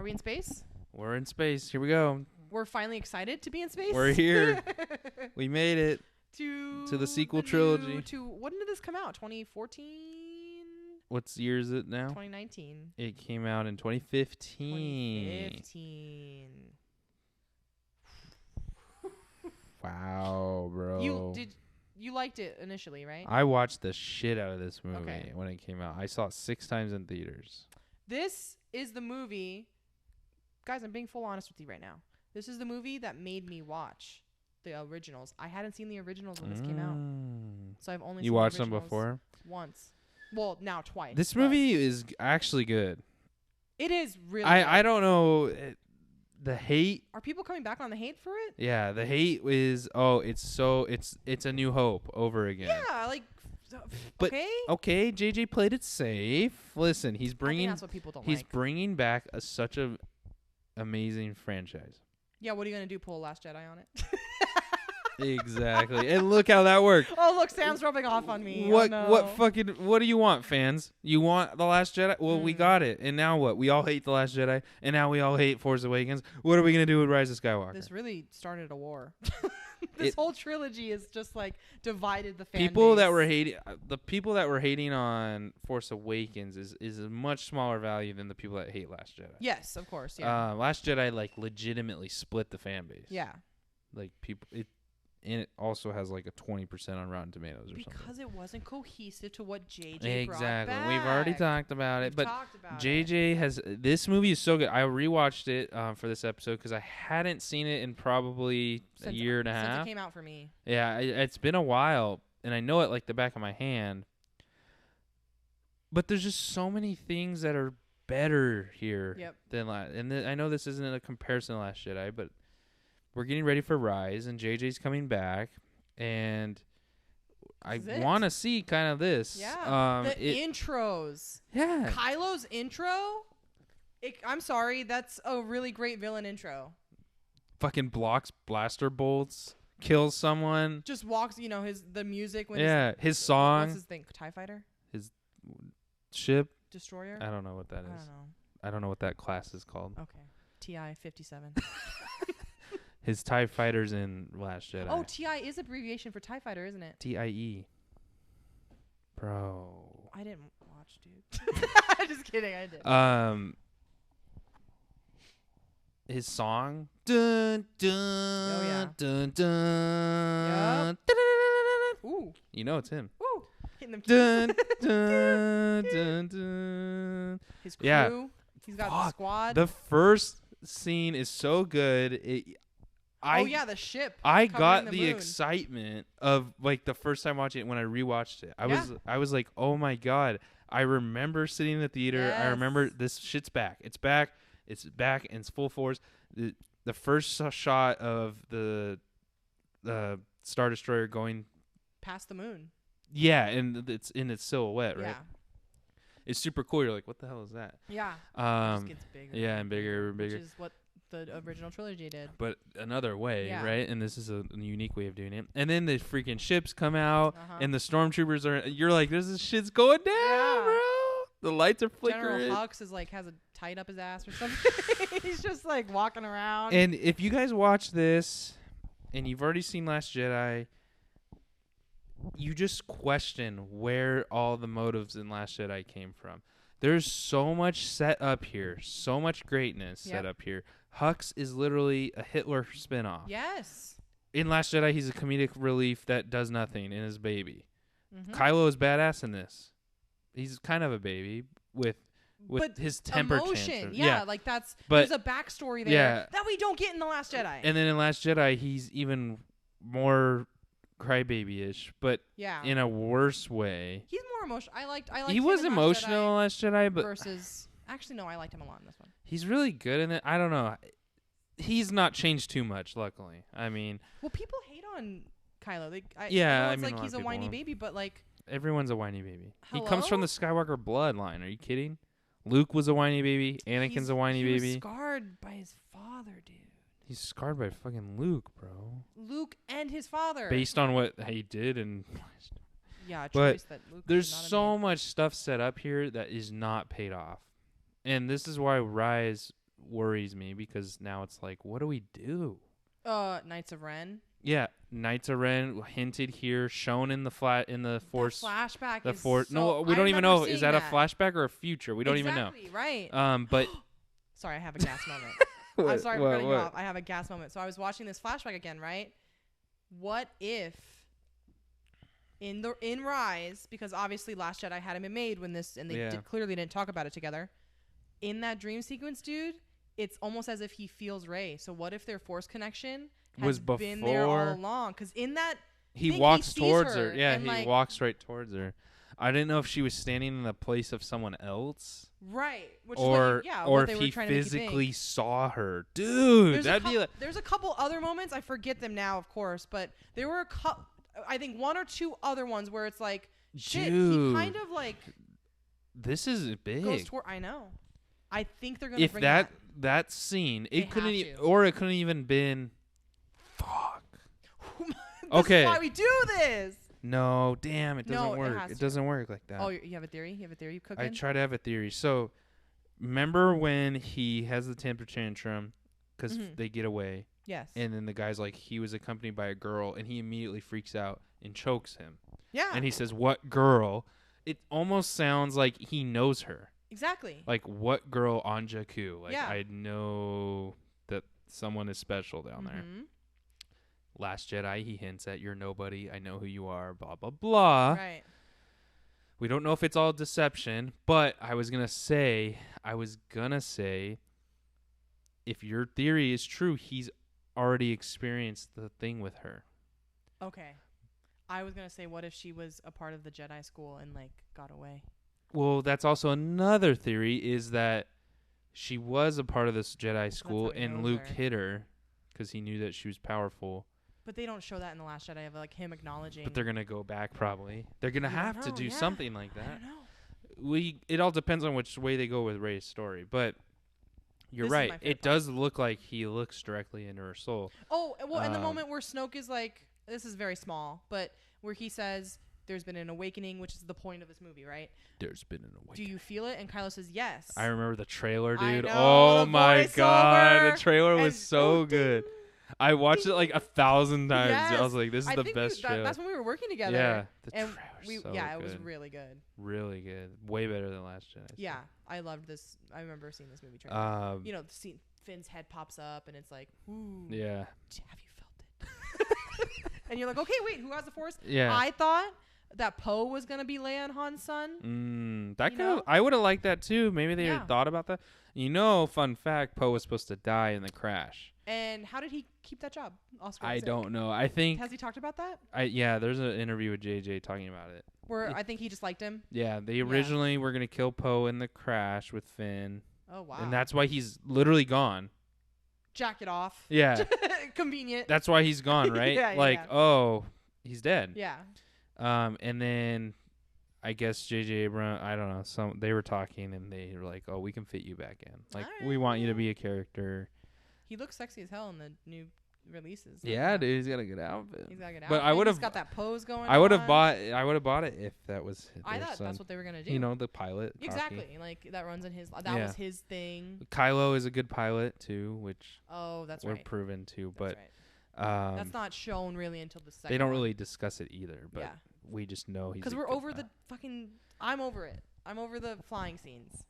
we in space? We're in space. Here we go. We're finally excited to be in space. We're here. We made it to the sequel trilogy. When did this come out? 2014? What's year is it now? 2019. It came out in 2015. 2015. Wow, bro. You liked it initially, right? I watched the shit out of this movie Okay. when it came out. I saw it 6 times in theaters. This is the movie. Guys, I'm being full honest with you right now. This is the movie that made me watch the originals. I hadn't seen the originals when this came out. So I've only seen You watched the them before? Once. Well, now twice. This movie is actually good. It is really good. I don't know. The hate. Are people coming back on the hate for it? Yeah, the hate is, it's a New Hope over again. Yeah, like, But, okay, JJ played it safe. Listen, I think that's what people don't he's like. bringing back such a amazing franchise. Yeah, what are you going to do? Pull Last Jedi on it? Exactly. And look how that worked. Oh, look, Sam's rubbing off on me. What Oh, no. what do you want, fans? You want The Last Jedi? Well, we got it. And now what? We all hate The Last Jedi, and now we all hate Force Awakens. What are we going to do with Rise of Skywalker? This really started a war. This whole trilogy is just like divided the fan people base. that were hating the people that were hating on Force Awakens is a much smaller value than the people that hate Last Jedi. Yes, of course, yeah. Last Jedi like legitimately split the fan base. Yeah. Like people and it also has like a 20% on Rotten Tomatoes or something. Because it wasn't cohesive to what JJ brought Exactly. back. We've already talked about it. We've But talked about JJ has this movie is so good. I rewatched it for this episode because I hadn't seen it in probably a year and a half. Since it came out for me. Yeah, it's been a while, and I know it like the back of my hand. But there's just so many things that are better here than last. And I know this isn't a comparison to Last Jedi, but we're getting ready for Rise, and JJ's coming back, and I want to see kind of this. Yeah. The intros. Yeah. Kylo's intro. I'm sorry, that's a really great villain intro. Fucking blocks blaster bolts, kills someone. Just walks, the music when his song. What's his thing? TIE fighter? His ship. Destroyer? I don't know what that is. I don't know. I don't know what that class is called. Okay. TI-57. His TIE fighters in Last Jedi. Oh, TI is abbreviation for TIE fighter, isn't it? TIE. Bro. I didn't watch, dude. Just kidding, I did. His song. Dun dun dun dun. Ooh. You know it's him. Ooh. Hitting them dun dun dun dun. His crew. Yeah. He's got the squad. The first scene is so good. The ship. I got the excitement of like the first time watching it when I rewatched it. I was like, oh my god! I remember sitting in the theater. Yes. I remember this shit's back. It's back. It's back and it's full force. The first shot of the Star Destroyer going past the moon. Yeah, and it's in its silhouette, right? Yeah. It's super cool. You're like, what the hell is that? Yeah. It just gets bigger. Yeah, and bigger and bigger. Which is what the original trilogy did. But another way, right? And this is a unique way of doing it. And then the freaking ships come out, and the stormtroopers are. You're like, this shit's going down, bro. The lights are flickering. General Hux is like has a tight up his ass or something. He's just like walking around. And if you guys watch this, and you've already seen Last Jedi, you just question where all the motives in Last Jedi came from. There's so much set up here, so much greatness set up here. Hux is literally a Hitler spinoff. Yes. In Last Jedi, he's a comedic relief that does nothing in his baby. Kylo is badass in this. He's kind of a baby with his temper tantrum. Yeah, like there's a backstory there that we don't get in The Last Jedi. And then in Last Jedi, he's even more crybaby-ish, but in a worse way. He's more emotional. I liked he was emotional in Last Jedi, but versus actually no, I liked him a lot in this one. He's really good in it. I don't know. He's not changed too much, luckily. I mean, well, people hate on Kylo. It's like he's a whiny baby, but like everyone's a whiny baby. Hello? He comes from the Skywalker bloodline. Are you kidding? Luke was a whiny baby. Anakin's a whiny baby. He's scarred by his father, dude. He's scarred by fucking Luke, bro. Luke and his father. Based on what he did and a choice that Luke there's so much stuff set up here that is not paid off. And this is why Rise worries me because now it's like, what do we do? Knights of Ren. Yeah, Knights of Ren hinted here, shown in the Force. The flashback. The is Force. So, No, we don't even know. Is that that a flashback or a future? We don't even know. Right. But sorry, I have a gas moment. I'm sorry for cutting you off. I have a gas moment. So I was watching this flashback again, right? What if in Rise, because obviously Last Jedi hadn't been made when this, and they clearly didn't talk about it together. In that dream sequence, dude, it's almost as if he feels Rey. So what if their Force connection has been there all along? Because in that, he walks towards her. Yeah, he walks right towards her. I didn't know if she was standing in the place of someone else. Right. Which or if he physically saw her. Dude, there's a couple other moments. I forget them now, of course. But there were I think one or two other ones where it's like, shit, dude, he kind of like... This is big. I know. I think they're going to bring that. If that scene, it couldn't even been... Fuck. This is why we do this. No, damn, it doesn't work. It doesn't work like that. Oh, you have a theory? You have a theory cooking? I try to have a theory. So, remember when he has the temper tantrum because they get away? Yes. And then the guy's like, he was accompanied by a girl, and he immediately freaks out and chokes him. Yeah. And he says, "What girl?" It almost sounds like he knows her. Exactly. Like, what girl on Jakku? Like, I know that someone is special down there. Last Jedi, he hints at, "You're nobody. I know who you are." Blah blah blah. Right. We don't know if it's all deception, but I was gonna say, if your theory is true, he's already experienced the thing with her. Okay. I was gonna say, what if she was a part of the Jedi school and like got away? Well, that's also another theory, is that she was a part of this Jedi school and Luke hid her because he knew that she was powerful. But they don't show that in The Last Jedi, of like him acknowledging. But they're going to go back probably. They're going to have to do something like that. I don't know. It all depends on which way they go with Rey's story. But you're right. It does look like he looks directly into her soul. Oh, well, in the moment where Snoke is like, this is very small, but where he says, "There's been an awakening," which is the point of this movie, right? There's been an awakening. Do you feel it? And Kylo says, yes. I remember the trailer, dude. I know, oh my God. The trailer was so good. I watched it like 1,000 times. Yes. I was like, this is the best trailer. That's when we were working together. Yeah. The trailer's so it was really good. Really good. Way better than Last Jedi. Yeah. I loved this. I remember seeing this movie trailer. The scene, Finn's head pops up and it's like, ooh. Yeah. Have you felt it? And you're like, okay, wait, who has the Force? Yeah. I thought that Poe was going to be Leia and Han's son. I would have liked that too. Maybe they had thought about that. Fun fact, Poe was supposed to die in the crash. And how did he keep that job? I don't know. I think... Has he talked about that? There's an interview with JJ talking about it. Where I think he just liked him? Yeah, they originally were going to kill Poe in the crash with Finn. Oh, wow. And that's why he's literally gone. Jack it off. Yeah. Convenient. That's why he's gone, right? He's dead. Yeah. And then I guess JJ Abrams, I don't know, they were talking and they were like, "Oh, we can fit you back in. Like, we want you to be a character." He looks sexy as hell in the new releases. Yeah, dude, he's got a good outfit. He's got a good outfit. But I would have got that pose going. I would have bought it if that was. I thought that's what they were gonna do. The pilot. Exactly, cocky. like that runs in his. That was his thing. Kylo is a good pilot too, which we're proven to. But that's not shown really until the second. They don't really discuss it either. But we just know he's. Because we're over the fucking. I'm over it. I'm over the flying scenes.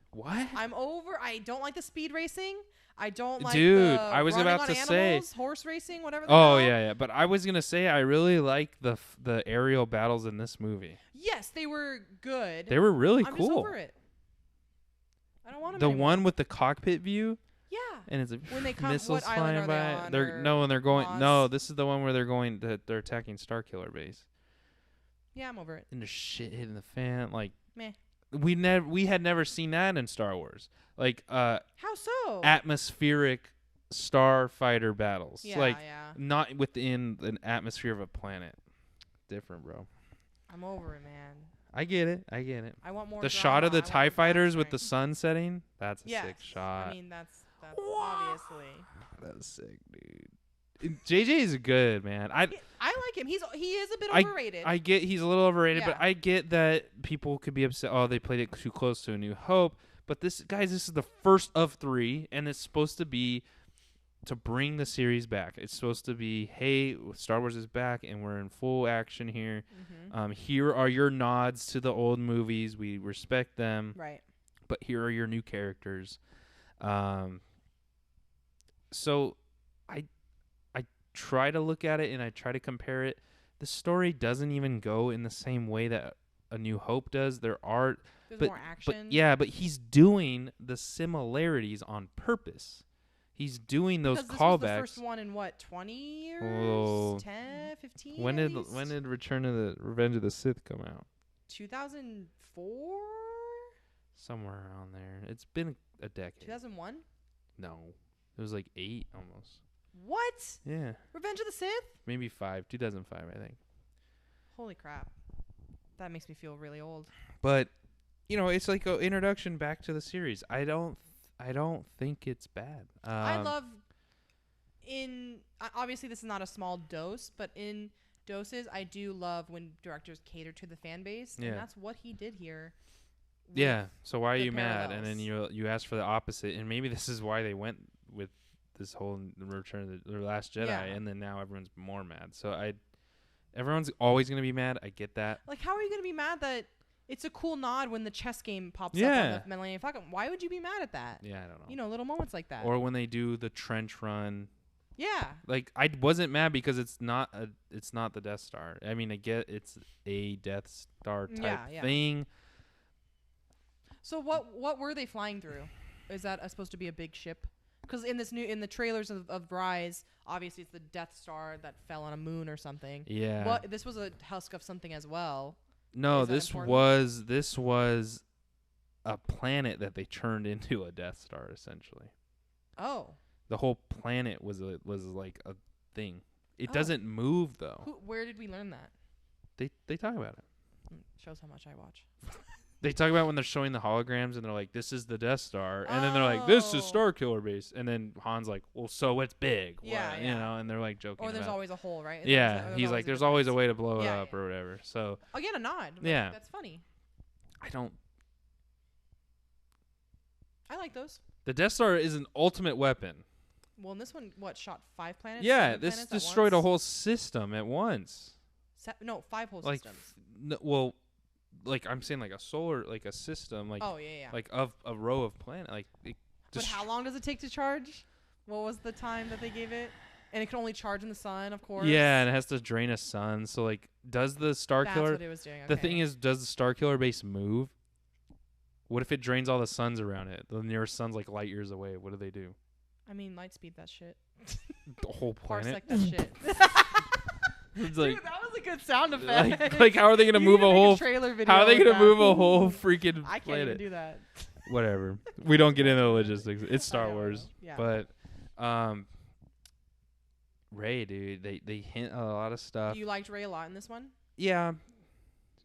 What? I don't like the speed racing. I don't like I was about to say horse racing, whatever. Yeah. But I was gonna say I really like the aerial battles in this movie. Yes, they were good. They were really cool. I'm just over it. I don't want them the anymore. one with the cockpit view. Yeah. And it's when they come, missiles what flying island are by. they on? They're going. No, this is the one where they're attacking Starkiller Base. Yeah, I'm over it. And there's shit hitting the fan. Like, meh. We had never seen that in Star Wars. Like, how so? Atmospheric starfighter battles. Yeah, like, not within an atmosphere of a planet. Different, bro. I'm over it, man. I get it. I want more. The shot of the TIE fighters with the sun setting. That's a sick shot. I mean, that's obviously. That's sick, dude. JJ is good, man. I like him. He is a bit overrated. I get he's a little overrated, but I get that people could be upset. Oh, they played it too close to A New Hope. But this is the first of 3, and it's supposed to be to bring the series back. It's supposed to be, hey, Star Wars is back, and we're in full action here. Here are your nods to the old movies. We respect them. Right. But here are your new characters. So I try to look at it, and I try to compare it. The story doesn't even go in the same way that A New Hope does. There's more action. But he's doing the similarities on purpose. He's doing those because callbacks. This was the first one in what, 20 years? 10, 15? When did Return of the Revenge of the Sith come out? 2004? Somewhere around there. It's been a decade. 2001? No. It was like 8 almost. What? Yeah. Revenge of the Sith? Maybe 5. 2005, I think. Holy crap. That makes me feel really old. But, it's like an introduction back to the series. I don't think it's bad. I love obviously this is not a small dose, but in doses I do love when directors cater to the fan base, and that's what he did here. Yeah. So why are you mad? And then you ask for the opposite, and maybe this is why they went with this whole Return of the Last Jedi, and then now everyone's more mad. So everyone's always gonna be mad. I get that. Like, how are you gonna be mad that it's a cool nod when the chess game pops up on the Millennium Falcon? Why would you be mad at that? Yeah, I don't know. Little moments like that. Or when they do the trench run. Yeah. Like, I wasn't mad because it's not the Death Star. I mean, I get it's a Death Star type thing. So what were they flying through? Is that supposed to be a big ship? Because in the trailers of Rise, obviously it's the Death Star that fell on a moon or something. Yeah. This was a husk of something as well. No, this was a planet that they turned into a Death Star, essentially. Oh. The whole planet was like a thing. It doesn't move though. Where did we learn that? They talk about it. Shows how much I watch. They talk about when they're showing the holograms and they're like, "This is the Death Star," and then they're like, "This is Starkiller Base," and then Han's like, "Well, so it's big." Yeah, and they're like joking. Or there's always a hole, right? He's like, "There's always a way to blow it up or whatever." So again, a nod. Yeah, that's funny. I like those. The Death Star is an ultimate weapon. Well, in this one, shot 5 planets? Yeah, this destroyed a whole system at once. 5 whole systems. Like I'm saying, like a solar, like a system, like like of a row of planets, like. But how long does it take to charge? What was the time that they gave it? And it can only charge in the sun, of course. Yeah, and it has to drain a sun. So like, does the Starkiller? That's what it was doing. Okay. The thing is, does the Starkiller base move? What if it drains all the suns around it? The nearest sun's like light years away. What do they do? I mean, light speed that shit. The whole planet. Parsec that shit. It's like, dude, that was a good sound effect. Like how are they gonna move a whole trailer video? How are they gonna move a whole freaking I can't planet? even do that. Whatever. We don't get into the logistics. It's Star Wars. Yeah. But Rey, dude, they hint a lot of stuff. You liked Rey a lot in this one? Yeah.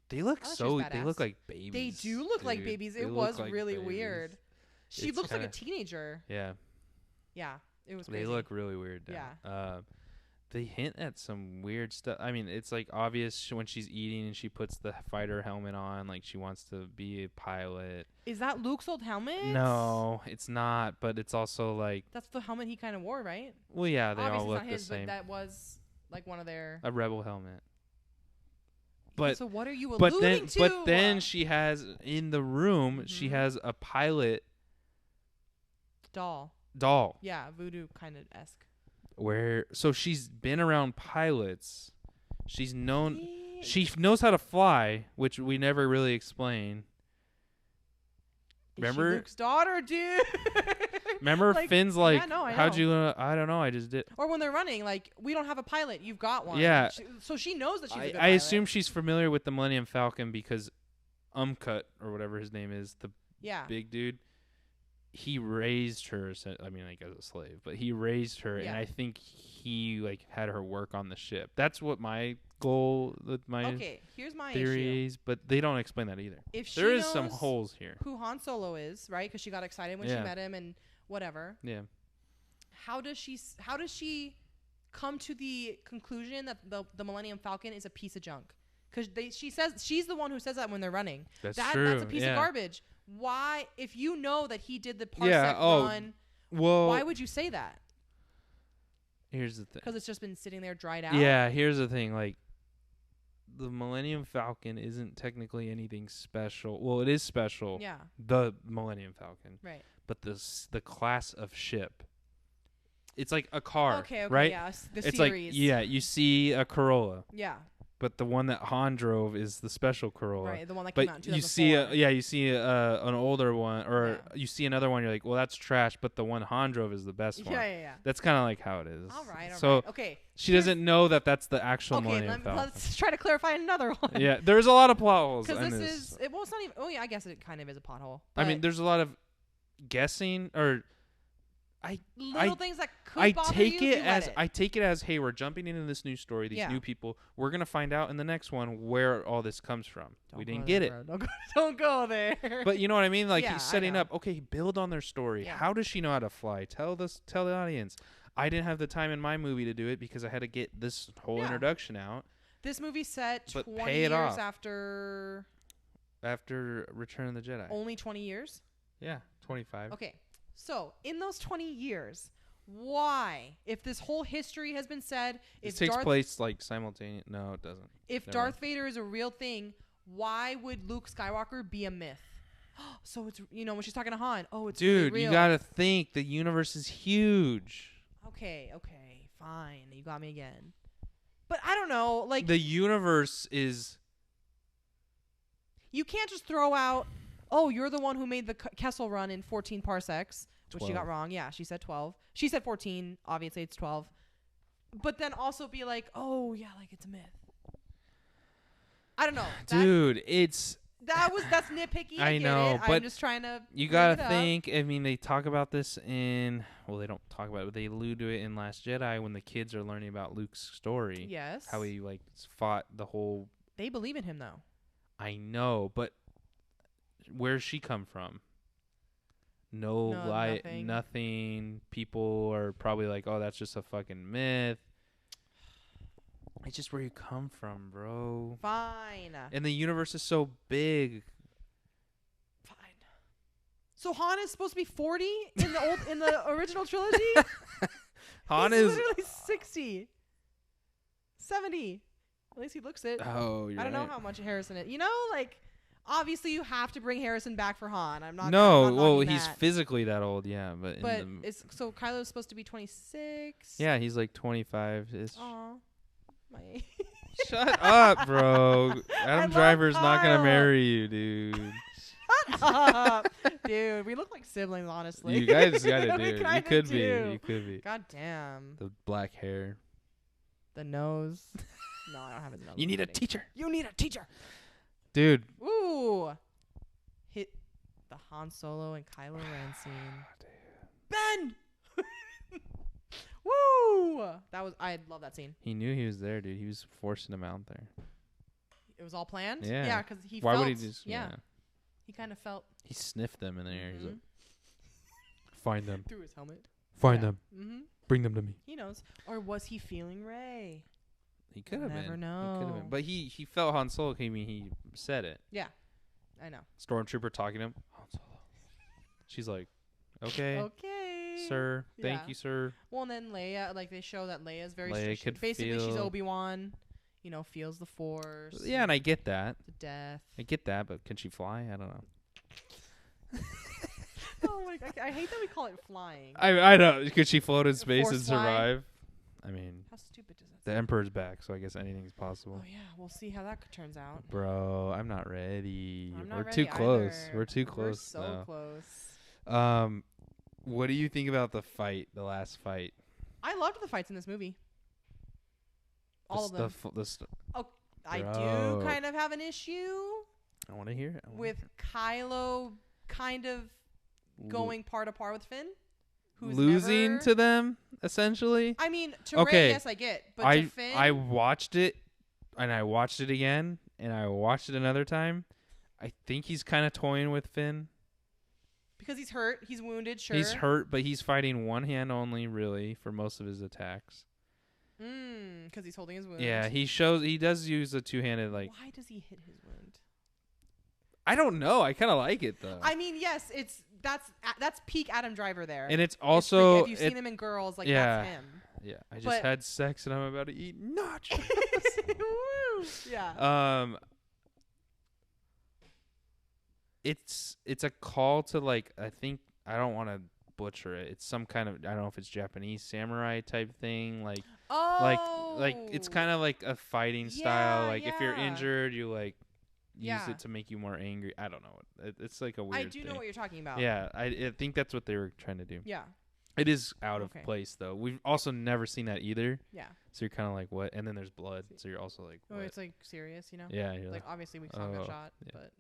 They look they look like babies. They do look like babies. It was really weird. She looks like a teenager. Yeah. Yeah. It was crazy. They look really weird. Yeah. They hint at some weird stuff. I mean, it's like obvious when she's eating and she puts the fighter helmet on, like she wants to be a pilot. Is that Luke's old helmet? No, it's not. But it's also like that's the helmet he kind of wore, right? Well, yeah, they obviously all look not his, the same. But that was like one of their a rebel helmet. But so what are you alluding to? But then she has in the room. She has a pilot doll. Yeah, voodoo kind of esque. So she's been around pilots. She knows how to fly, which we never really explain. Remember? She Luke's daughter, dude. Remember Finn's like, I know. How'd you I don't know, I just did. Or when they're running, like, we don't have a pilot, you've got one. Yeah. So she knows that she's a good I pilot. assume she's familiar with the Millennium Falcon because Umcut, or whatever his name is, the big dude, he raised her, I mean, like, as a slave, but he raised her, and I think he, like, had her work on the ship. That's what my goal, here's my theory is, but they don't explain that either. If she there is knows some holes here. Who Han Solo is, right? Because she got excited when she met him and whatever. Yeah. How does she come to the conclusion that the Millennium Falcon is a piece of junk? Because she says she's the one who says that when they're running. That's true. That's a piece of garbage. why, if you know that he did the parsec run, well, why would you say that? Here's the thing. Because it's just been sitting there dried out? Yeah, here's the thing. Like, the Millennium Falcon isn't technically anything special. Well, it is special. Yeah. The Millennium Falcon. Right. But the class of ship. It's like a car, okay, right? Yeah, the it's series. Like, you see a Corolla. Yeah. But the one that Han drove is the special Corolla. Right, the one that came out in 2004. You see an older one, or you see another one. You're like, well, that's trash. But the one Han drove is the best one. Yeah. That's kind of like how it is. All right. Okay. She doesn't know that that's the actual Millennium Falcon. Let's try to clarify another one. Yeah, there's a lot of plot holes. Because this is, well, it's not even. Oh yeah, I guess it kind of is a pothole. I mean, there's a lot of guessing or. Little things that could bother you. I take it as, hey, we're jumping into this new story, these new people. We're gonna find out in the next one where all this comes from. We didn't get it. Don't go there. But you know what I mean? Like he's setting up. Okay, build on their story. Yeah. How does she know how to fly? Tell the audience. I didn't have the time in my movie to do it because I had to get this whole introduction out. This movie set 20 years after Return of the Jedi. Only 20 years? Yeah, 25. Okay. So, in those 20 years, why, if this whole history has been said, it takes place like simultaneous. No, it doesn't. If Darth Vader is a real thing, why would Luke Skywalker be a myth? So it's, when she's talking to Han, it's dude, really real. You gotta think the universe is huge. Okay, fine. You got me again. But I don't know, like the universe is. You can't just throw out. You're the one who made the Kessel run in 14 parsecs, which 12. she got wrong. Yeah, she said 12. She said 14. Obviously, it's 12. But then also be like, like it's a myth. I don't know. Dude, that's nitpicky. I know, but I'm just trying to. You gotta think. I mean, they talk about this in. Well, they don't talk about it, but they allude to it in Last Jedi when the kids are learning about Luke's story. Yes. How he fought the whole. They believe in him though. I know, but. Where's she come from? No light, nothing. People are probably like, oh, that's just a fucking myth. It's just where you come from, bro. Fine. And the universe is so big. Fine. So Han is supposed to be 40 in the original trilogy? Han He's is literally 60. 70. At least he looks it. Oh, I don't know how much Harrison is. Obviously, you have to bring Harrison back for Han. I'm not. No, well, he's physically that old, yeah, but so Kylo's supposed to be 26. Yeah, he's like 25-ish. Aw, my age. Shut up, bro. Adam Driver's not gonna marry you, dude. Shut up, dude. We look like siblings, honestly. You guys gotta do. You could be. You could be. God damn. The black hair. The nose. No, I don't have his nose. You need a teacher. You need a teacher. Dude. Ooh. Hit the Han Solo and Kylo Ren scene. Ben! Woo! I love that scene. He knew he was there, dude. He was forcing him out there. It was all planned? Yeah. Yeah, because he Why felt. would he just... Yeah. He kind of felt... He sniffed them in the air. He's like, find them. Through his helmet. Find them. Mm-hmm. Bring them to me. He knows. Or was he feeling Rey? He could have been. Never know. He could have been. But he felt Han Solo came in. He said it. Yeah. I know. Stormtrooper talking to him. Han Solo. She's like, okay. Okay. Sir. Thank you, sir. Well, and then Leia, they show that Leia's very could basically, she's Obi-Wan. Feels the Force. Yeah, and I get that. To death. I get that, but can she fly? I don't know. Oh my God. I hate that we call it flying. I know. Could she float in space and survive? Fly? I mean, how stupid does that the Emperor's back, so I guess anything's possible. Oh yeah, we'll see how that turns out. Bro, I'm not ready. We're too close. Either. We're too close. We're so close. What do you think about the last fight? I loved the fights in this movie. All of them. I do kind of have an issue. I want to hear it. With Kylo kind of going par to par with Finn. Who's losing to them, essentially. I mean, to Rey, yes, I get. But to Finn... I watched it, and I watched it again, and I watched it another time. I think he's kind of toying with Finn. Because he's hurt. He's wounded, sure. He's hurt, but he's fighting one hand only, really, for most of his attacks. Because he's holding his wound. Yeah, he does use a two-handed, Why does he hit his wound? I don't know. I kind of like it though. I mean, yes, that's peak Adam Driver there. And it's also if you've seen him in Girls, like that's him. Yeah, I just had sex and I'm about to eat nachos. Woo! Yeah. It's a call to like I think I don't want to butcher it. It's some kind of I don't know if it's Japanese samurai type thing like it's kind of like a fighting style like if you're injured you like use it to make you more angry. I don't know. It's like a weird I do know what you're talking about. Yeah, I think that's what they were trying to do. Yeah. It is out of place though. We've also never seen that either. Yeah. So you're kind of like what? And then there's blood. So you're also like what? Oh, it's like serious, you know? Yeah. You're like obviously we saw a shot, but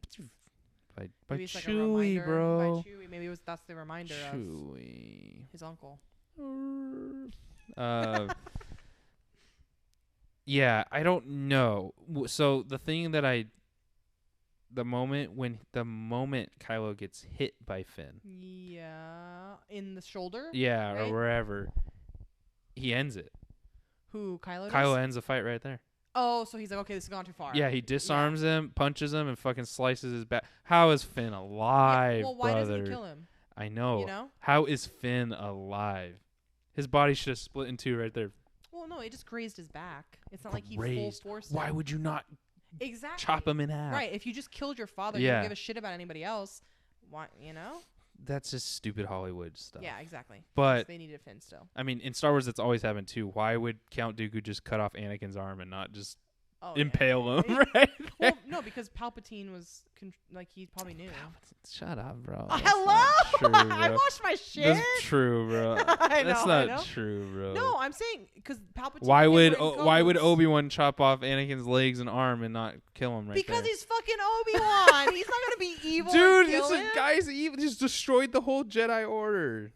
by maybe it's like Chewie, a reminder, bro. By Chewie. Maybe that's the reminder Chewie. of his uncle. Yeah, I don't know. So the moment Kylo gets hit by Finn. Yeah, in the shoulder. Yeah, right? or wherever. He ends it. Who, Kylo? Kylo ends the fight right there. Oh, so he's like, okay, this has gone too far. Yeah, he disarms him, punches him, and fucking slices his back. How is Finn alive, well, why brother? doesn't he kill him? I know. You know? How is Finn alive? His body should have split in two right there. Well, no, it just grazed his back. It's not like he full forced. Why would you not exactly chop him in half? Right. If you just killed your father, you don't give a shit about anybody else. Why? You know? That's just stupid Hollywood stuff. Yeah, exactly. But they needed Finn still. I mean, in Star Wars, that's always happened too. Why would Count Dooku just cut off Anakin's arm and not just impale him? Right? Well, no, because Palpatine was he probably knew. Shut up, bro. Hello. True, bro. I watched my shit. That's true, bro. That's not true, bro. No, I'm saying because Palpatine. Why would Obi-Wan chop off Anakin's legs and arm and not kill him right because there? He's fucking Obi-Wan. He's not gonna be evil. Dude, this guy's evil. Just destroyed the whole Jedi Order.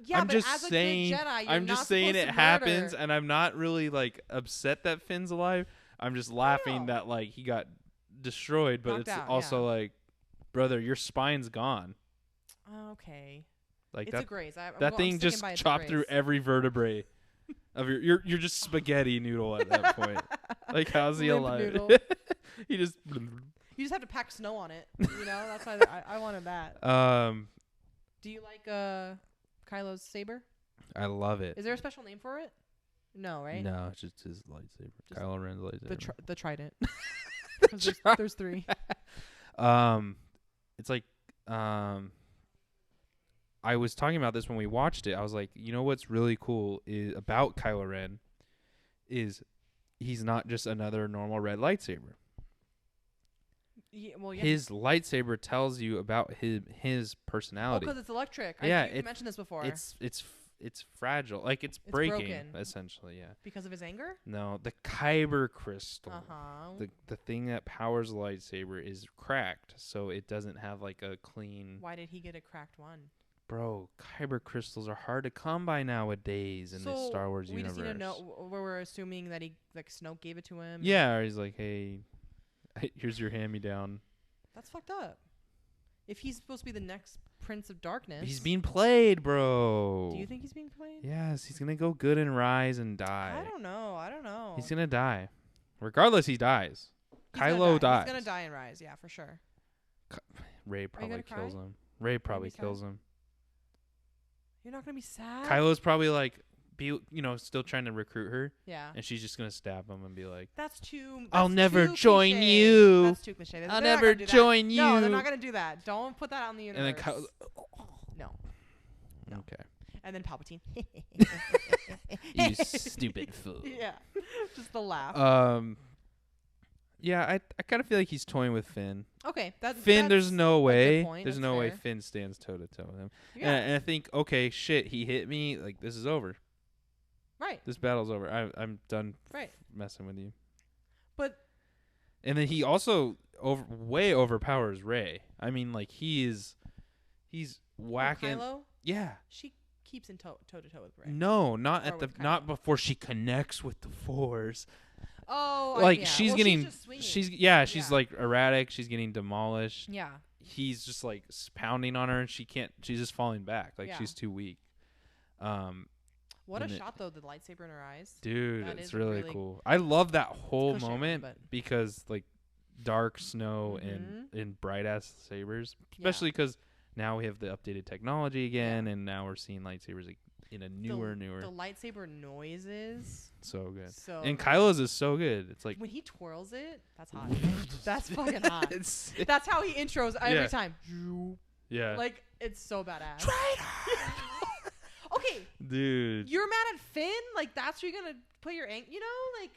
Yeah, I'm but just as saying. a good Jedi, I'm just saying it happens, and I'm not really like upset that Finn's alive. I'm just laughing that like he got destroyed, but it's also like, brother, your spine's gone. Okay. Like it's a graze. That thing just chopped through every vertebrae of you're just spaghetti noodle at that point. Like how's he alive? He just. You just have to pack snow on it. You know, that's why I wanted that. Do you like Kylo's saber? I love it. Is there a special name for it? No, right? No, it's just his lightsaber. Just Kylo Ren's lightsaber. The trident. There's three. It's like I was talking about this when we watched it. I was like, you know what's really cool is about Kylo Ren is he's not just another normal red lightsaber. Yeah, well, yeah. His lightsaber tells you about his personality. Oh, because it's electric. Yeah, you mentioned this before. It's fragile. Like it's breaking broken. Essentially, yeah. Because of his anger? No, the kyber crystal. Uh-huh. The thing that powers the lightsaber is cracked, so it doesn't have like a clean. Why did he get a cracked one? Bro, kyber crystals are hard to come by nowadays in this Star Wars universe. We just need to know where we're assuming that Snoke gave it to him. Yeah, or he's like, hey, here's your hand-me-down. That's fucked up. If he's supposed to be the next Prince of Darkness. He's being played, bro. Do you think he's being played? Yes, he's going to go good and rise and die. I don't know. He's going to die. Regardless, he dies. Kylo dies. He's going to die and rise, yeah, for sure. Rey probably kills him. Rey probably kills him. You're not going to be sad? Kylo's probably like, still trying to recruit her. Yeah. And she's just going to stab him and be like, I'll never join you. That's too cliche. I'll never join you. No, they're not going to do that. Don't put that out in the universe. And then Kylo, No. Okay. And then Palpatine. You stupid fool. Yeah. Just the laugh. Yeah, I kind of feel like he's toying with Finn. Okay, Finn. There's no way. There's no way fair. Finn stands toe to toe with him. Yeah. And I think, okay, shit, he hit me. Like this is over. Right. This battle's over. I'm done. Right. Messing with you. But. And then he also way overpowers Rey. I mean, like he's whacking. Kylo? Yeah. She keeps in toe to toe with Rey. No, not before she connects with the Force. Oh, like yeah. she's getting, she's like erratic. She's getting demolished. Yeah. He's just like pounding on her, and she's just falling back. Like she's too weak. What a shot though! The lightsaber in her eyes. Dude, it's really cool. I love that whole moment because like dark snow and bright ass sabers, especially because now we have the updated technology again, and now we're seeing lightsabers like, in a newer. The lightsaber noises. So good. So and Kylo's is so good. It's like when he twirls it, that's hot. That's fucking hot. That's how he intros every time. Yeah. Like it's so badass. Traitor. Okay. Dude. You're mad at Finn? Like that's where you're gonna put your you know, like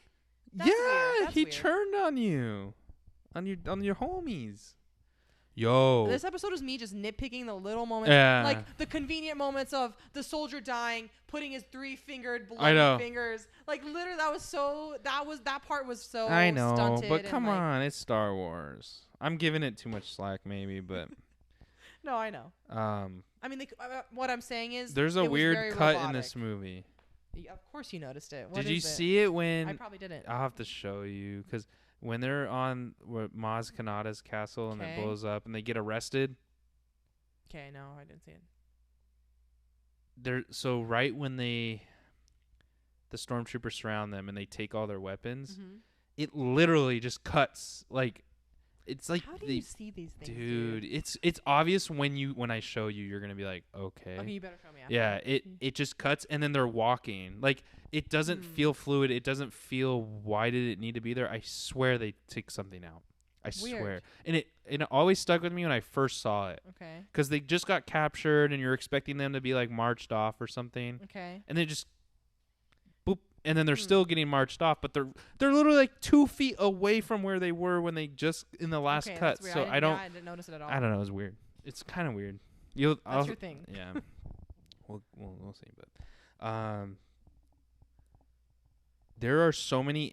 that's weird. He turned on you. On your homies. Yo. This episode is me just nitpicking the little moments. Like the convenient moments of the soldier dying, putting his 3-fingered bloody fingers. Like literally that part was so I know, stunted. But come on, it's Star Wars. I'm giving it too much slack maybe, but no, I know. I mean, what I'm saying is there's a weird cut in this movie. Yeah, of course you noticed it. Did you see it when I probably didn't. I'll have to show you because when they're on Maz Kanata's castle and it blows up and they get arrested. Okay, no, I didn't see it. So right when the stormtroopers surround them and they take all their weapons, it literally just cuts like. It's like how do you see these things, dude? It's obvious when I show you, you're gonna be like, okay. Okay, you better show me after. Yeah, it just cuts and then they're walking. Like it doesn't feel fluid. It doesn't feel why did it need to be there. I swear they took something out. I swear. And it always stuck with me when I first saw it. Okay. Because they just got captured and you're expecting them to be like marched off or something. Okay. And they just boop. And then they're still getting marched off, but they're literally like 2 feet away from where they were when they just in the last cut. So I didn't notice it at all. I don't know. It's weird. It's kind of weird. That's your thing. Yeah. we'll see, but there are so many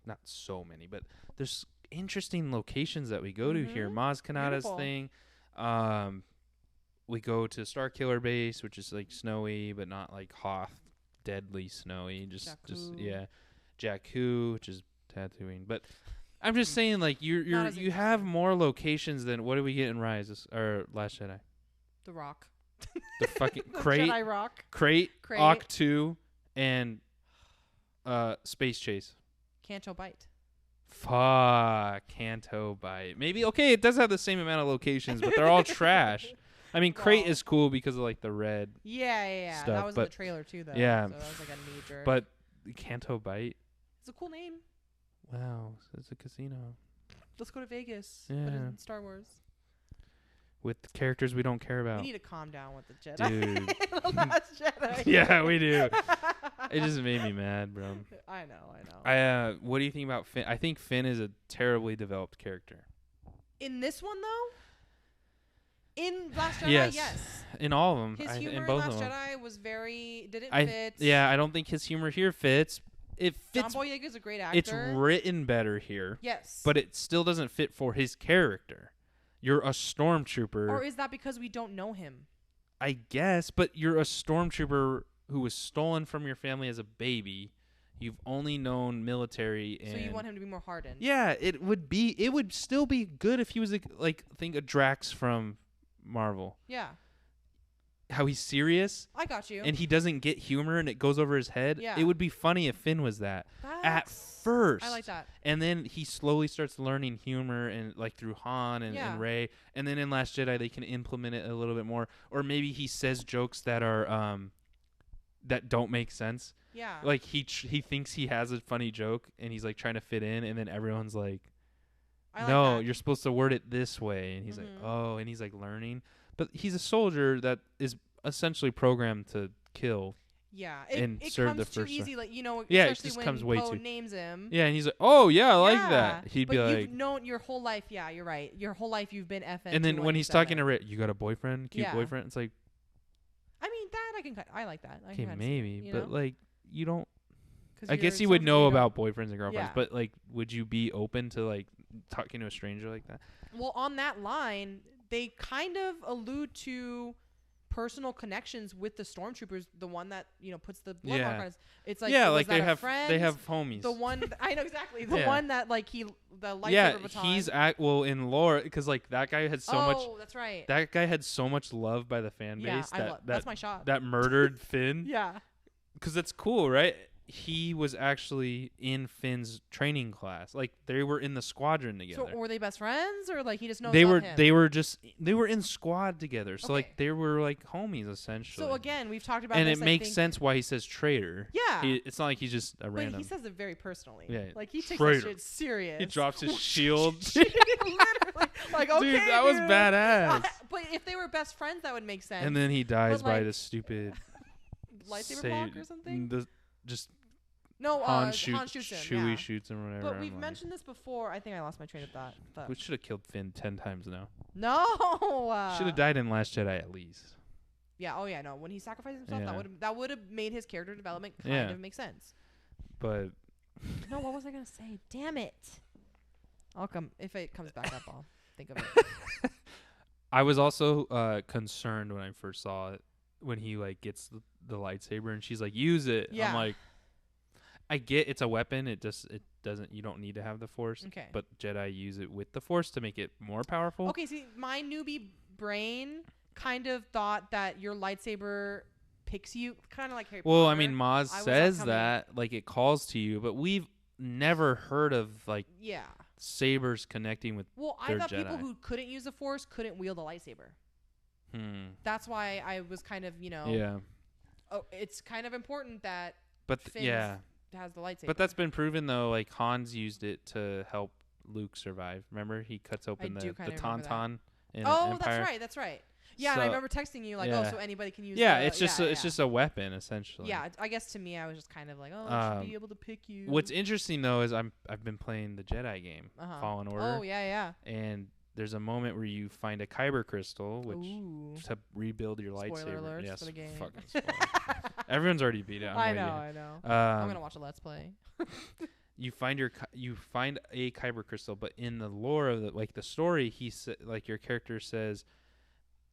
not so many, but there's interesting locations that we go to here. Maz Kanata's thing. We go to Starkiller Base, which is like snowy, but not like Hoth. Deadly snowy, just Jakku, which is Tatooine. But I'm just saying, like you have more locations than what did we get in Rise or Last Jedi? The Rock, the fucking the Crate, Jedi Rock, Crate, Octu, and Space Chase. Canto Bight. Fuck, Canto Bight. Maybe it does have the same amount of locations, but they're all trash. I mean, Crate is cool because of like the red. Yeah. Stuff, that was in the trailer too, though. Yeah. So that was like a major. But Canto Bight. It's a cool name. Wow, it's a casino. Let's go to Vegas. Yeah. But in Star Wars. With characters we don't care about. We need to calm down with the Jedi. Dude. The Last Jedi. Yeah, we do. It just made me mad, bro. I know. What do you think about Finn? I think Finn is a terribly developed character. In this one, though? In Last Jedi, yes. In all of them. His humor in both in Last of them. Jedi didn't fit. Yeah, I don't think his humor here fits. It fits. John Boyega's a great actor. It's written better here. Yes. But it still doesn't fit for his character. You're a stormtrooper. Or is that because we don't know him? I guess, but you're a stormtrooper who was stolen from your family as a baby. You've only known military, and so you want him to be more hardened. Yeah, it would still be good if he was think a Drax from Marvel. Yeah. How he's serious. I got you. And he doesn't get humor and it goes over his head. Yeah. It would be funny if Finn was that. At first. I like that. And then he slowly starts learning humor and like through Han and Rey. And then in Last Jedi they can implement it a little bit more. Or maybe he says jokes that are that don't make sense. Yeah. Like he thinks he has a funny joke and he's like trying to fit in and then everyone's like no, you're supposed to word it this way. And he's like, oh, and he's like learning. But he's a soldier that is essentially programmed to kill. Yeah, and it serve comes the too first easy. Like, yeah, especially it just when comes way Poe too. names him. Yeah, and he's like, oh yeah, I like that. He'd be like, you've known your whole life. Yeah, you're right. Your whole life you've been FN. And then when he's talking to Rick, you got a boyfriend, cute boyfriend. It's like, I mean that I like that. Okay, maybe, but like you don't. I guess you would know about boyfriends and girlfriends, but like, would you be open to like talking to a stranger like that? Well, on that line, they kind of allude to personal connections with the stormtroopers. The one that puts the blood mark on his. It's like like they have homies. The one I know exactly. The one that like the lightsaber baton. He's in lore because like that guy had so much. Oh, that's right. That guy had so much love by the fan base. That's my shot. That murdered Finn. Yeah. Because that's cool, right? he was actually in Finn's training class. Like they were in the squadron together. So were they best friends, or like he just knows they about were him? they were in squad together. So like they were like homies essentially. So again, we've talked about and this, it makes sense why he says traitor. Yeah. It's not like he's just a random. But he says it very personally. Yeah. Like he takes Traitor. that shit serious. He drops his shield. Literally. Like, okay, dude, that was badass. But if they were best friends, that would make sense. And then he dies by like, this stupid lightsaber block or something. No, Han shoots him. Chewie shoots him or whatever. But we've mentioned this before. I think I lost my train of thought. We should have killed Finn 10 times now. No. Should have died in Last Jedi at least. Yeah. Oh yeah. No. When he sacrificed himself, that would have made his character development kind of make sense. But no. What was I gonna say? Damn it. I'll come if it comes back up. I'll think of it. I was also concerned when I first saw it when he like gets the lightsaber and she's like, use it. Yeah. I'm like, I get it's a weapon. It doesn't. You don't need to have the Force. Okay. But Jedi use it with the Force to make it more powerful. Okay. See, my newbie brain kind of thought that your lightsaber picks you, kind of like Harry Potter. Well, I mean, Maz says that like it calls to you, but we've never heard of like sabers connecting with. Well, I thought people who couldn't use the Force couldn't wield a lightsaber. That's why I was kind of Oh, it's kind of important that. But has the lightsaber. But that's been proven though. Like Han's used it to help Luke survive. Remember, he cuts open the tauntaun in Empire. That's right. Yeah, and I remember texting you like, so anybody can use. Yeah, it's just a weapon essentially. Yeah, I guess to me, I was just kind of like, I should be able to pick you. What's interesting though is I've been playing the Jedi game, Fallen Order. Oh yeah. And there's a moment where you find a kyber crystal, which to rebuild your lightsaber. Alerts yes, for the game. fucking spoiler. Everyone's already beat it. I know. I'm gonna watch a Let's Play. You find a kyber crystal, but in the lore of the story, your character says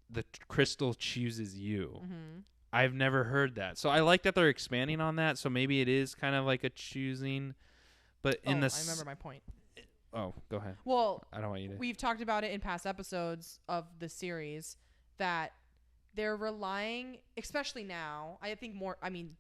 the crystal chooses you. Mm-hmm. I've never heard that, so I like that they're expanding on that. So maybe it is kind of like a choosing, but I remember my point. Oh, go ahead. Well, I don't want you to. We've talked about it in past episodes of the series that they're relying, especially now. I think more. I mean,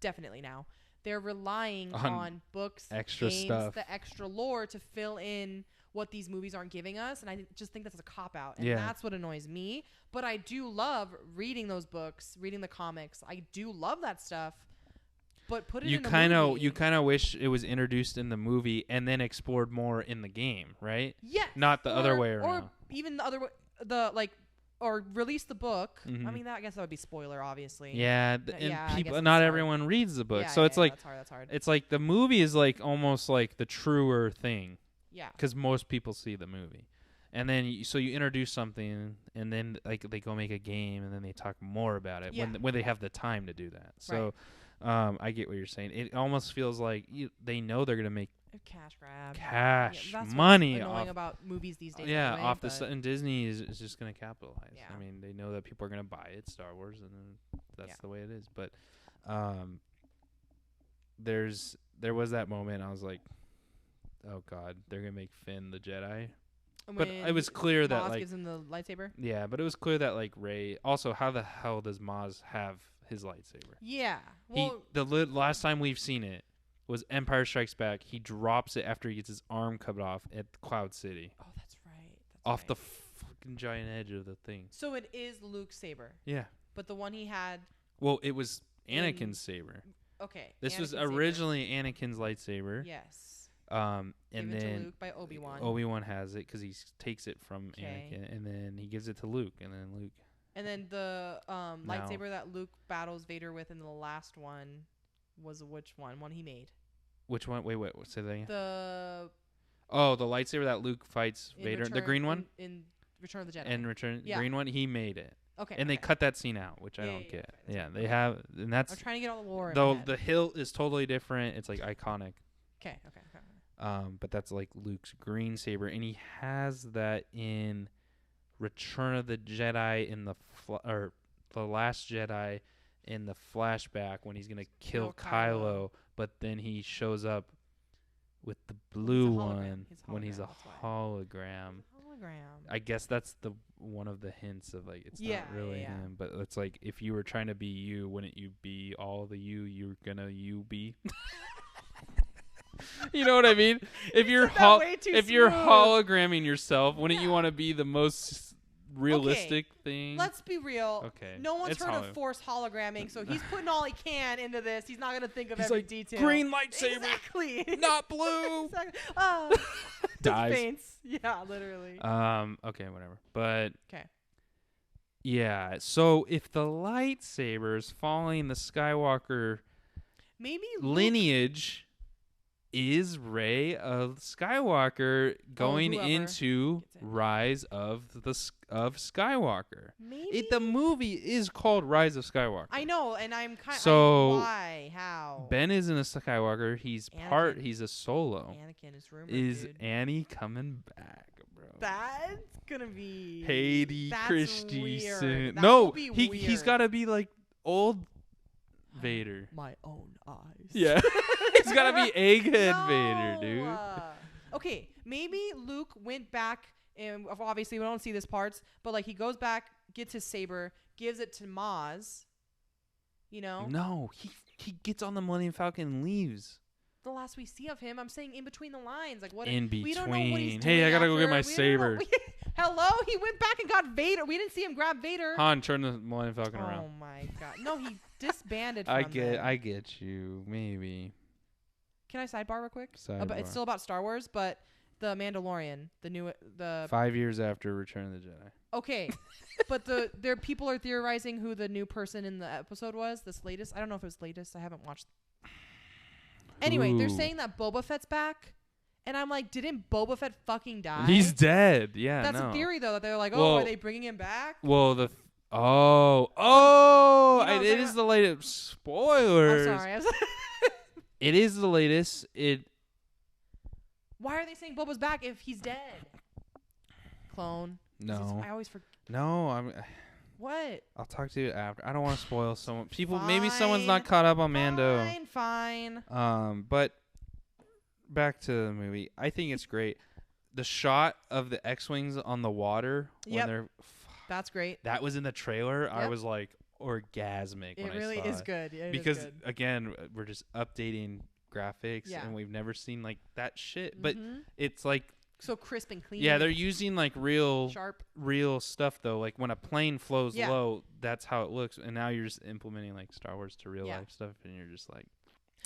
definitely now. They're relying on books, extra games, stuff, the extra lore to fill in what these movies aren't giving us, and I just think that's a cop out, and that's what annoys me. But I do love reading those books, reading the comics. I do love that stuff. But put it in a movie. You kind of wish it was introduced in the movie and then explored more in the game, right? Yeah. Not the other way around. Or even the other way, or release the book. Mm-hmm. I mean, I guess that would be spoiler, obviously. Yeah, and people, not everyone reads the book, so it's like that's hard. It's like the movie is like almost like the truer thing. Yeah. Because most people see the movie, and then you introduce something, and then like they go make a game, and then they talk more about it when they have the time to do that. So. Right. I get what you're saying. It almost feels like they know they're gonna make cash grab, that's money. What's annoying about movies these days. Yeah, anyway, off the and Disney is just gonna capitalize. Yeah. I mean, they know that people are gonna buy it, Star Wars, and then that's the way it is. But there was that moment. I was like, oh God, they're gonna make Finn the Jedi. But it was clear that Maz gives him the lightsaber. Yeah, but it was clear that like Rey. Also, how the hell does Maz have his lightsaber? Yeah. Well, the last time we've seen it was Empire Strikes Back. He drops it after he gets his arm cut off at Cloud City. Oh, that's right. Off the fucking giant edge of the thing. So it is Luke's saber. Yeah. But the one he had. Well, it was Anakin's saber. Okay. This was originally Anakin's lightsaber. Yes. And given then to Luke by Obi-Wan. Obi-Wan has it because he takes it from Anakin, and then he gives it to Luke, and then Luke. And then the lightsaber that Luke battles Vader with in the last one was which one? One he made. Which one? Wait. Say that again. The lightsaber that Luke fights Vader. The green one? In Return of the Jedi. In Return, the green one, he made it. Okay. And they cut that scene out, which I don't get. Yeah, they have, and that's. I'm trying to get all the lore. Though the hilt is totally different. It's like iconic. Okay. But that's like Luke's green saber, and he has that in Return of the Jedi in the Last Jedi in the flashback when he's gonna kill Kylo, but then he shows up with the blue one when he's a hologram. hologram. I guess that's one of the hints of like it's not really him, but it's like if you were trying to be you, wouldn't you be all the you're gonna be? You know what I mean? If you're hologramming yourself, wouldn't you want to be the most realistic thing? Let's be real. Okay. No one's heard of Force hologramming, so he's putting all he can into this. He's not going to think of every detail. Green lightsaber. Exactly. Not blue. Exactly. Dies. Faints. Yeah, literally. Okay, whatever. But okay. Yeah, so if the lightsabers following the Skywalker lineage is Rey of Skywalker going into Rise of Skywalker. Maybe the movie is called Rise of Skywalker. I know, and I'm kind of why? How? Ben isn't a Skywalker. He's a Solo. Anakin is rumored. Is Annie coming back, bro? That's gonna be Hayden Christensen. Weird. No, he's got to be like old Vader. My own eyes. Yeah. It's got to be Egghead Vader, dude. Okay, maybe Luke went back, and obviously we don't see this parts, but like he goes back, gets his saber, gives it to Maz. You know? No, he gets on the Millennium Falcon and leaves. The last we see of him, I'm saying in between the lines. Like what? In between. We don't know what he's doing. Hey, I got to go get my saber. Hello? He went back and got Vader. We didn't see him grab Vader. Han, turn the Millennium Falcon around. Oh, my God. No, he disbanded from I get you. Maybe. Can I sidebar real quick? Sidebar. It's still about Star Wars, but the Mandalorian, the 5 years after Return of the Jedi. Okay. But people are theorizing who the new person in the episode was, this latest. I don't know if it was latest. I haven't watched. Anyway, they're saying that Boba Fett's back. And I'm like, didn't Boba Fett fucking die? He's dead. Yeah, that's a theory, though, that they're like, are they bringing him back? Well, it is the latest. Spoilers. I'm sorry. It is the latest. Why are they saying Boba's back if he's dead? Clone. No. I always forget. No, What? I'll talk to you after. I don't want to spoil someone. Maybe someone's not caught up on Mando. Fine. But back to the movie. I think it's great. The shot of the X-Wings on the water when they're that's great. That was in the trailer. Yep. I was like orgasmic when I saw it. It really is good. Because again, we're just updating graphics and we've never seen like that shit. But it's like so crisp and clean. Yeah, they're using like real stuff though. Like when a plane flows low, that's how it looks. And now you're just implementing like Star Wars to real life stuff, and you're just like.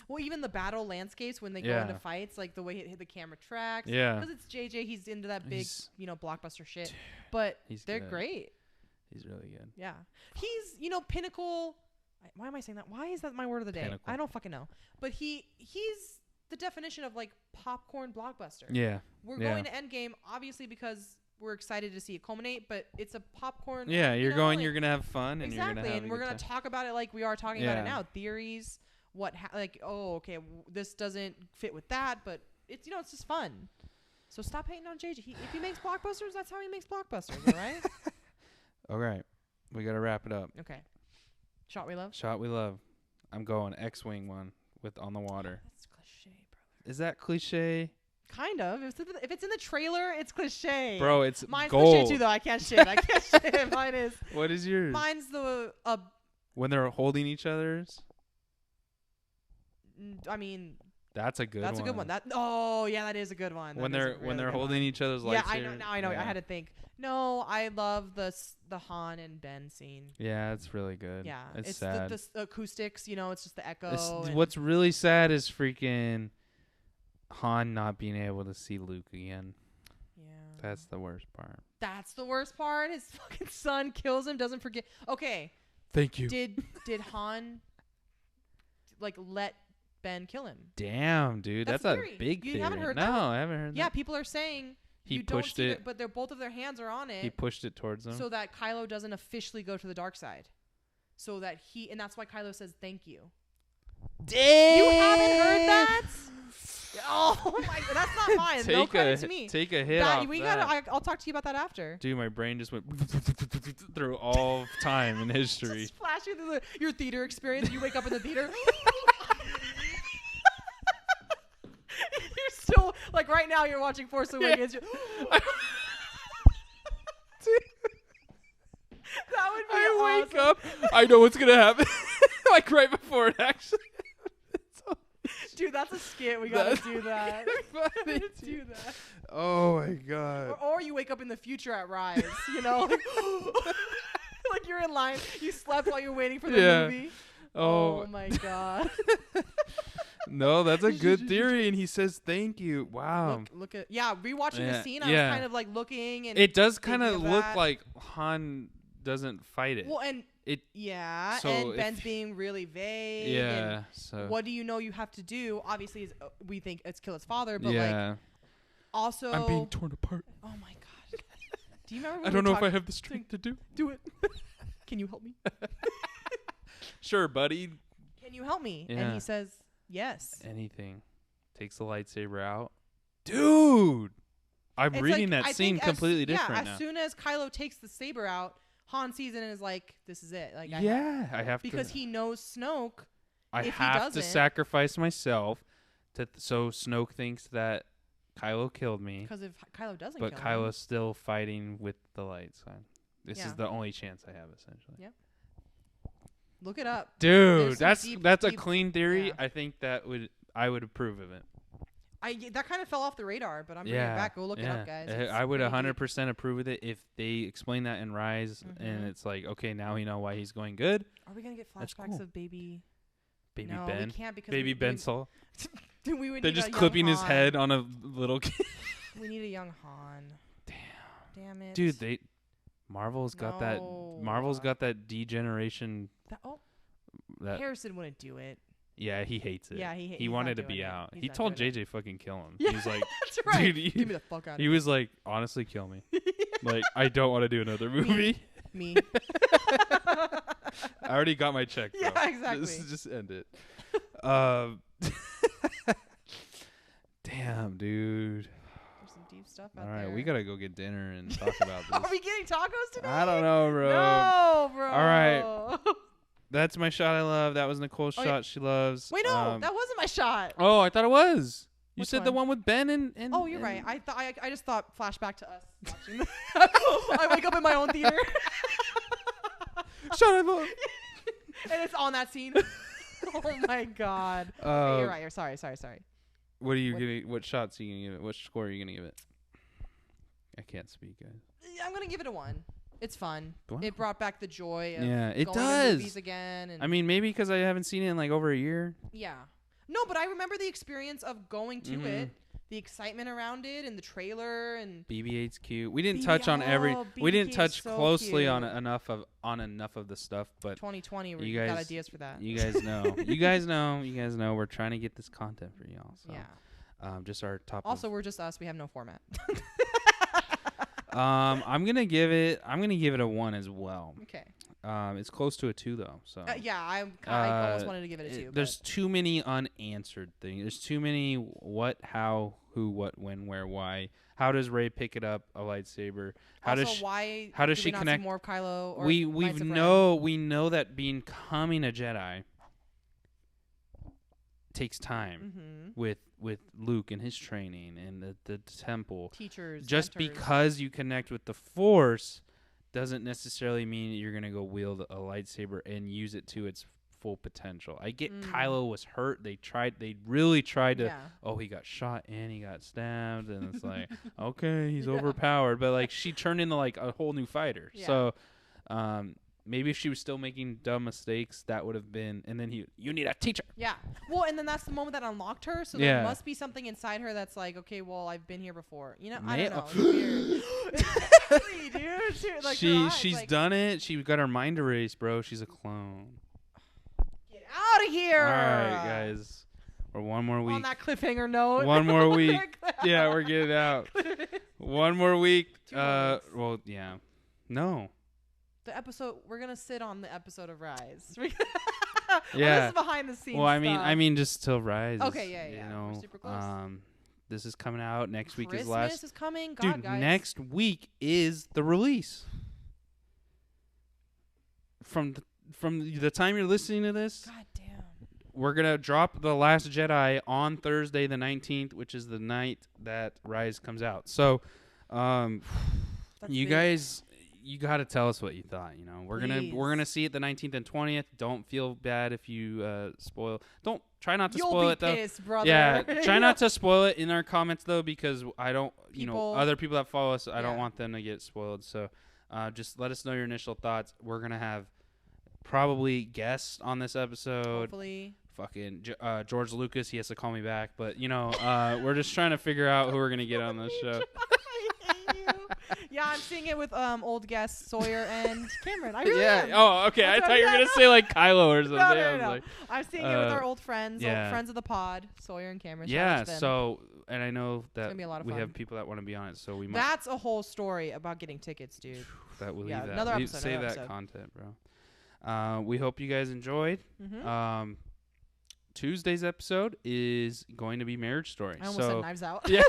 Well, even the battle landscapes when they go into fights, like the way the camera tracks. Yeah. Because it's JJ, he's into that big, blockbuster shit. But they're great. He's really good. Yeah. He's, pinnacle. Why am I saying that? Why is that my word of the day? Pinnacle. I don't fucking know. But he's the definition of like popcorn blockbuster. Yeah. We're going to Endgame, obviously, because we're excited to see it culminate, but it's a popcorn. Yeah, you're going to have fun. And exactly. You're gonna have and we're going to talk about it like we are talking about it now. Theories. This doesn't fit with that, but it's it's just fun. So stop hating on JJ. If he makes blockbusters, that's how he makes blockbusters, all right? All right. We got to wrap it up. Okay. Shot we love? Shot we love. I'm going X-Wing one with on the water. That's cliche, brother. Is that cliche? Kind of. If it's in the trailer, it's cliche. Bro, it's Mine's gold. Cliche too, though. I can't shit. Mine is. What is yours? Mine's the when they're holding each other's. I mean, that's a good one. That's a good one. That is a good one. When they're holding each other's lightsabers. Yeah, I know. Now I know. Yeah. I had to think. No, I love the Han and Ben scene. Yeah, it's really good. Yeah, it's sad. The acoustics. It's just the echo. What's really sad is freaking Han not being able to see Luke again. Yeah, that's the worst part. That's the worst part. His fucking son kills him. Doesn't forget. Okay. Thank you. Did Han let Ben kill him? Damn, dude, that's a big theory. You haven't heard that? No, I haven't heard that. Yeah, people are saying he pushed it, but both of their hands are on it. He pushed it towards them, so that Kylo doesn't officially go to the dark side. So that and that's why Kylo says thank you. Damn, you haven't heard that? Oh my god, that's not mine. No credit to me. Take a hit off that. I'll talk to you about that after. Dude, my brain just went through all time in history. Just flashing through your theater experience. You wake up in the theater. You're still right now. You're watching Force Awakens. That would be I awesome. wake up. I know what's gonna happen. Like right before it actually. Dude, that's a skit. We gotta do that. Let's do that. Oh my god. Or you wake up in the future at Rise. You know, like, like you're in line. You slept while you're waiting for the movie. Oh my god. No, that's a good theory, and he says thank you. Wow. Look at rewatching the scene. I was kind of like looking, and it does kind of look like Han doesn't fight it. Well, and so and Ben's being really vague. Yeah. So what do you know you have to do? Obviously, we think it's kill his father, but like also I'm being torn apart. Oh my god. Do you remember? I don't know if I have the strength to do it. Can you help me? Sure, buddy. Can you help me? And he says yes. Anything. Takes the lightsaber out. Dude. I'm reading that scene completely different now. As soon as Kylo takes the saber out, Han sees it and is like, this is it. Like, I have to. Because he knows Snoke. I have to sacrifice myself so Snoke thinks that Kylo killed me. Because if Kylo doesn't kill him. But Kylo's still fighting with the light side. This is the only chance I have, essentially. Yep. Look it up. Dude, that's a clean theory. Yeah. I think I would approve of it. That kind of fell off the radar, but I'm bringing it back. Go look it up, guys. I would 100% approve of it if they explain that in Rise, and it's like, okay, now we know why he's going good. Are we gonna get flashbacks of baby Ben? We can't because baby Ben Sol. They're just clipping his head on a little kid. We need a young Han. Damn it, dude. Marvel's got that degeneration. Harrison wouldn't do it. Yeah, he hates it. Yeah, he wanted to be out. He told JJ fucking kill him. Yeah, he was like, that's right. Dude, get me the fuck out of here. here. He was like, honestly, kill me. Like, I don't want to do another movie. Me. I already got my check. Bro. Yeah, exactly. Just end it. Damn, dude. There's some deep stuff out there. All right, we gotta go get dinner and talk about this. Are we getting tacos today? I don't know, bro. No, bro. All right. That's my shot I love. That was Nicole's shot she loves. Wait, no, that wasn't my shot. Oh, I thought it was. You said one? the one with Ben and oh, you're right. I just thought flashback to us watching. I wake up in my own theater. Shot I love. And it's on that scene. Oh my god. Okay, you're right. You're sorry. What are you giving? What shots are you gonna give it? What score are you gonna give it? I can't speak, guys. I'm gonna give it a 1. It's fun. Wow. It brought back the joy of it going does. to movies again. And I mean, maybe because I haven't seen it in like over a year. Yeah. No, but I remember the experience of going to it, the excitement around it, and the trailer, and BB-8's cute. We didn't touch on we didn't touch closely on enough of the stuff, but 2020 we got ideas for that. You guys know. you guys know. We're trying to get this content for y'all. So. Yeah. Just our top. Also, we're just us. We have no format. I'm gonna give it a 1 as well. Okay. It's close to a 2 though. So I almost wanted to give it a 2. There's too many unanswered things. There's too many what, how, who, what, when, where, why. How does Rey pick it up a lightsaber? How does she connect? See more of Kylo? Or we know that becoming a Jedi takes time with Luke and his training and the temple. Teachers. Just mentors. because you connect with the Force doesn't necessarily mean you're going to go wield a lightsaber and use it to its full potential. I get Kylo was hurt. They really tried to, he got shot and he got stabbed. And it's like, okay, he's overpowered. But like she turned into like a whole new fighter. Yeah. So maybe if she was still making dumb mistakes, that would have been, and then you need a teacher. Yeah. Well, and then that's the moment that unlocked her. So there must be something inside her that's like, okay, well, I've been here before. You know, I don't know. It's weird. Exactly, dude. Like she's done it. She got her mind erased, bro. She's a clone. Get out of here. All right, guys. Or one more week. On that cliffhanger note. One more week. Yeah, we're getting out. One more week. Well, yeah. No. The episode we're gonna sit on the episode of Rise. Yeah, this is behind the scenes. Well, I mean, just till Rise. Okay, yeah. You know, we're super close. This is coming out next week. Christmas is coming. God, dude, guys. Next week is the release. From the time you're listening to this, God damn. We're gonna drop The Last Jedi on Thursday the 19th, which is the night that Rise comes out. So, you guys, you got to tell us what you thought. You know, we're gonna see it the 19th and 20th. Don't feel bad if you spoil. Don't try not to spoil it though. You'll be pissed, brother. Yeah, try not to spoil it in our comments though, because I don't. You know, other people that follow us, I don't want them to get spoiled. So, just let us know your initial thoughts. We're gonna have probably guests on this episode. Hopefully. Fucking George Lucas, he has to call me back, but you know, we're just trying to figure out who we're gonna get on this show. Yeah, I'm seeing it with old guests Sawyer and Cameron. I really am. Oh, okay. I thought you were gonna say like Kylo or something. No. Like, I'm seeing it with our old friends, old friends of the pod, Sawyer and Cameron. Yeah. So, and I know that we have people that want to be on it, so we might. That's a whole story about getting tickets, dude. That will leave that. Another episode. Save that content, bro. We hope you guys enjoyed. Mm-hmm. Tuesday's episode is going to be Marriage Story. I almost said Knives Out. Yeah.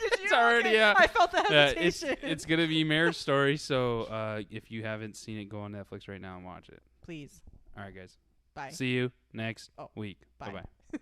It's already I felt the hesitation. It's gonna be Marriage Story. So if you haven't seen it, go on Netflix right now and watch it. Please. All right, guys. Bye. See you next week. Bye. Bye.